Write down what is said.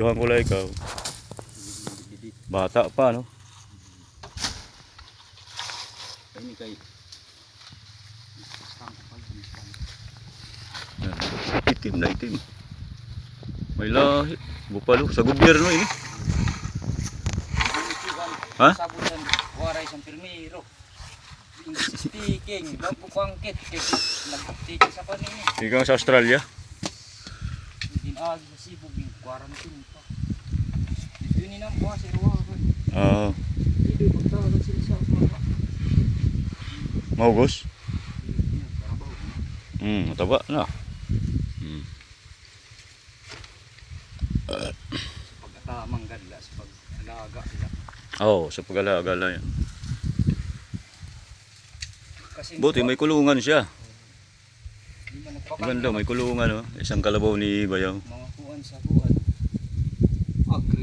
Tuhan ko lang ikaw. Bata pa, no? Ini kay Itim na itim. May lahi. Bupalo. Sa gobyerno ini. Ha? sabutan waray sa pirmiro. Speaking, bago pangkit kay nagtik sa panini. Ikaw sa Australia? Ginagi sa Cebu ging quarantine pa. Dito ni nang buwas irwa ko. Oo. Dito pagtawagan sila sa mga. Maugos? Mataba na. Pagkatamang gadlas pag alaga sila. Oo, sa pag-alaga yan. Kasi Buti may kulungan siya. di man nagpapalit Maganda, may kulungan, no? Isang kalabaw ni Bayaw. mga kuan sa kuan. Agri